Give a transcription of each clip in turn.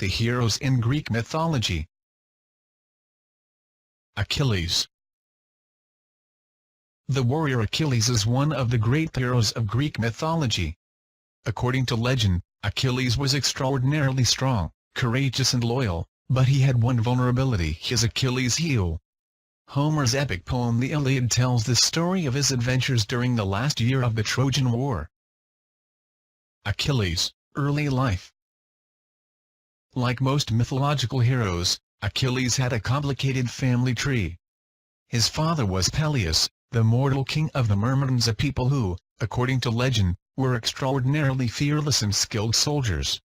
The heroes in Greek mythology. Achilles. The warrior Achilles is one of the great heroes of Greek mythology. According to legend, Achilles was extraordinarily strong, courageous and loyal, but he had one vulnerability: his Achilles heel. Homer's epic poem The Iliad tells the story of his adventures during the last year of the Trojan War. Achilles' early life. Like most mythological heroes, Achilles had a complicated family tree. His father was Peleus, the mortal king of the Myrmidons, a people who, according to legend, were extraordinarily fearless and skilled soldiers.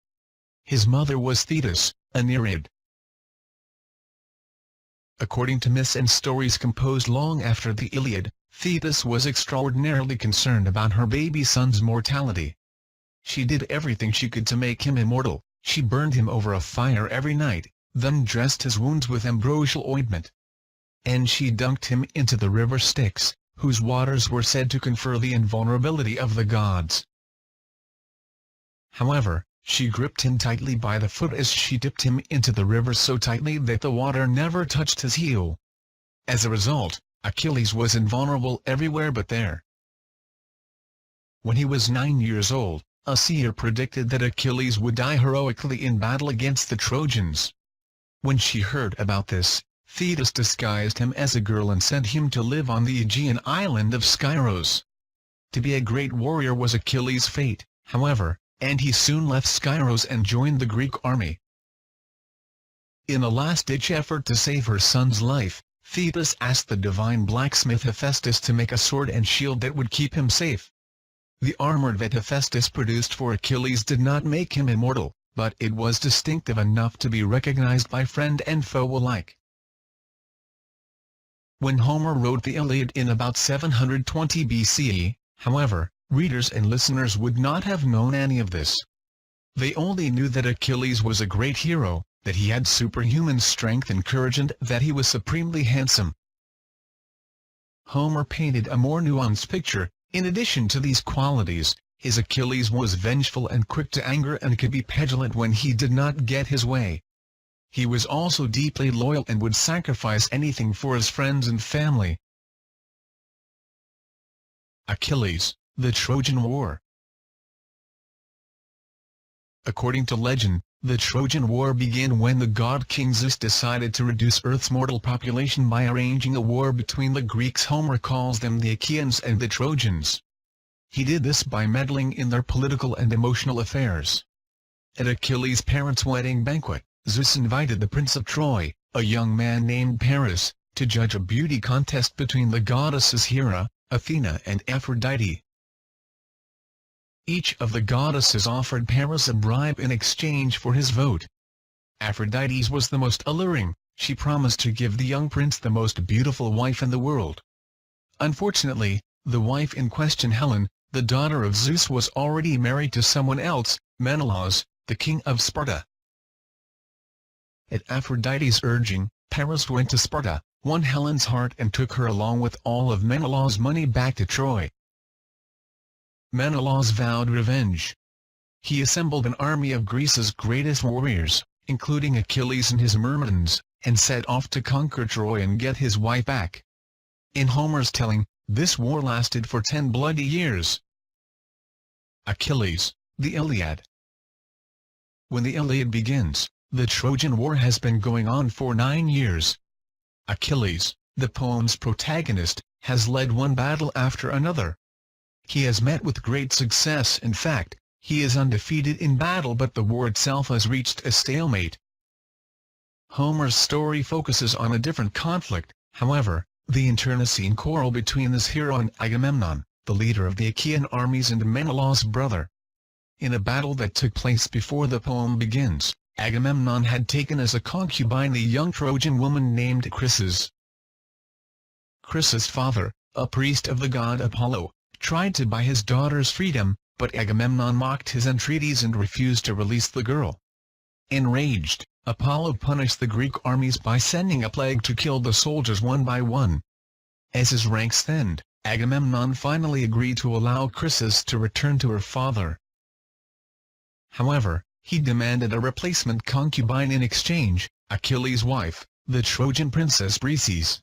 His mother was Thetis, a Nereid. According to myths and stories composed long after the Iliad, Thetis was extraordinarily concerned about her baby son's mortality. She did everything she could to make him immortal. She burned him over a fire every night, then dressed his wounds with ambrosial ointment. And she dunked him into the river Styx, whose waters were said to confer the invulnerability of the gods. However, she gripped him tightly by the foot as she dipped him into the river, so tightly that the water never touched his heel. As a result, Achilles was invulnerable everywhere but there. When he was 9 years old, a seer predicted that Achilles would die heroically in battle against the Trojans. When she heard about this, Thetis disguised him as a girl and sent him to live on the Aegean island of Skyros. To be a great warrior was Achilles' fate, however, and he soon left Skyros and joined the Greek army. In a last-ditch effort to save her son's life, Thetis asked the divine blacksmith Hephaestus to make a sword and shield that would keep him safe. The armor that Hephaestus produced for Achilles did not make him immortal, but it was distinctive enough to be recognized by friend and foe alike. When Homer wrote the Iliad in about 720 BCE, however, readers and listeners would not have known any of this. They only knew that Achilles was a great hero, that he had superhuman strength and courage, and that he was supremely handsome. Homer painted a more nuanced picture. In addition to these qualities, his Achilles was vengeful and quick to anger and could be petulant when he did not get his way. He was also deeply loyal and would sacrifice anything for his friends and family. Achilles, the Trojan War. According to legend, the Trojan War began when the god King Zeus decided to reduce Earth's mortal population by arranging a war between the Greeks. Homer calls them the Achaeans and the Trojans. He did this by meddling in their political and emotional affairs. At Achilles' parents' wedding banquet, Zeus invited the Prince of Troy, a young man named Paris, to judge a beauty contest between the goddesses Hera, Athena and Aphrodite. Each of the goddesses offered Paris a bribe in exchange for his vote. Aphrodite's was the most alluring. She promised to give the young prince the most beautiful wife in the world. Unfortunately, the wife in question, Helen, the daughter of Zeus, was already married to someone else, Menelaus, the king of Sparta. At Aphrodite's urging, Paris went to Sparta, won Helen's heart and took her along with all of Menelaus' money back to Troy. Menelaus vowed revenge. He assembled an army of Greece's greatest warriors, including Achilles and his Myrmidons, and set off to conquer Troy and get his wife back. In Homer's telling, this war lasted for 10 bloody years. Achilles, the Iliad. When the Iliad begins, the Trojan War has been going on for 9 years. Achilles, the poem's protagonist, has led one battle after another. He has met with great success. In fact, he is undefeated in battle, but the war itself has reached a stalemate. Homer's story focuses on a different conflict, however, the internecine quarrel between this hero and Agamemnon, the leader of the Achaean armies and Menelaus' brother. In a battle that took place before the poem begins, Agamemnon had taken as a concubine a young Trojan woman named Chryses. Chryses' father, a priest of the god Apollo, tried to buy his daughter's freedom, but Agamemnon mocked his entreaties and refused to release the girl. Enraged, Apollo punished the Greek armies by sending a plague to kill the soldiers one by one. As his ranks thinned, Agamemnon finally agreed to allow Chryses to return to her father. However, He demanded a replacement concubine in exchange, Achilles' wife, the Trojan princess Briseis.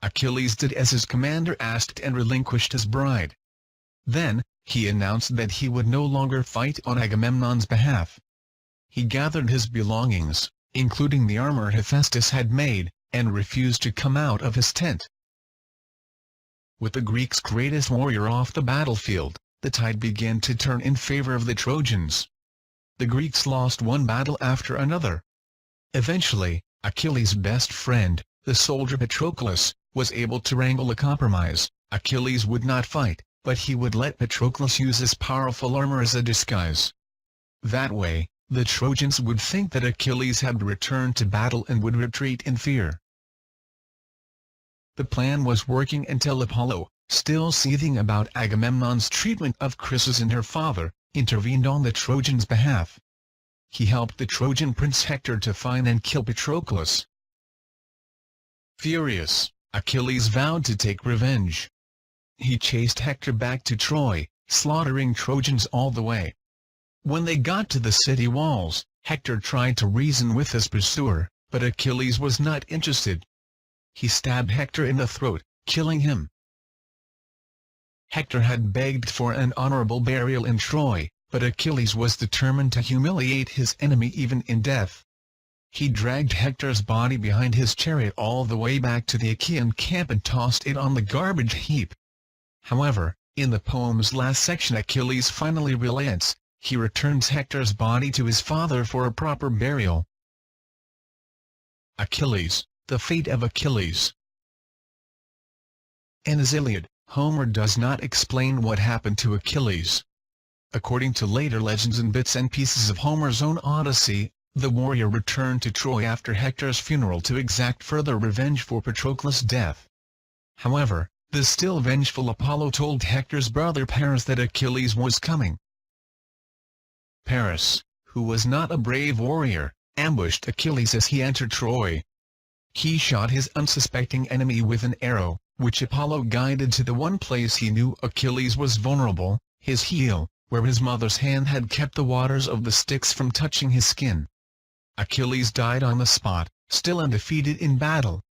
Achilles did as his commander asked and relinquished his bride. Then, he announced that he would no longer fight on Agamemnon's behalf. He gathered his belongings, including the armor Hephaestus had made, and refused to come out of his tent. With the Greeks' greatest warrior off the battlefield, the tide began to turn in favor of the Trojans. The Greeks lost one battle after another. Eventually, Achilles' best friend, the soldier Patroclus, was able to wrangle a compromise. Achilles would not fight, but he would let Patroclus use his powerful armor as a disguise. That way, the Trojans would think that Achilles had returned to battle and would retreat in fear. The plan was working until Apollo, still seething about Agamemnon's treatment of Chryses and her father, intervened on the Trojans' behalf. He helped the Trojan prince Hector to find and kill Patroclus. Furious, Achilles vowed to take revenge. He chased Hector back to Troy, slaughtering Trojans all the way. When they got to the city walls, Hector tried to reason with his pursuer, but Achilles was not interested. He stabbed Hector in the throat, killing him. Hector had begged for an honorable burial in Troy, but Achilles was determined to humiliate his enemy even in death. He dragged Hector's body behind his chariot all the way back to the Achaean camp and tossed it on the garbage heap. However, in the poem's last section Achilles finally relents. He returns Hector's body to his father for a proper burial. Achilles, the fate of Achilles. In his Iliad, Homer does not explain what happened to Achilles. According to later legends and bits and pieces of Homer's own Odyssey, the warrior returned to Troy after Hector's funeral to exact further revenge for Patroclus' death. However, the still vengeful Apollo told Hector's brother Paris that Achilles was coming. Paris, who was not a brave warrior, ambushed Achilles as he entered Troy. He shot his unsuspecting enemy with an arrow, which Apollo guided to the one place he knew Achilles was vulnerable, his heel, where his mother's hand had kept the waters of the Styx from touching his skin. Achilles died on the spot, still undefeated in battle,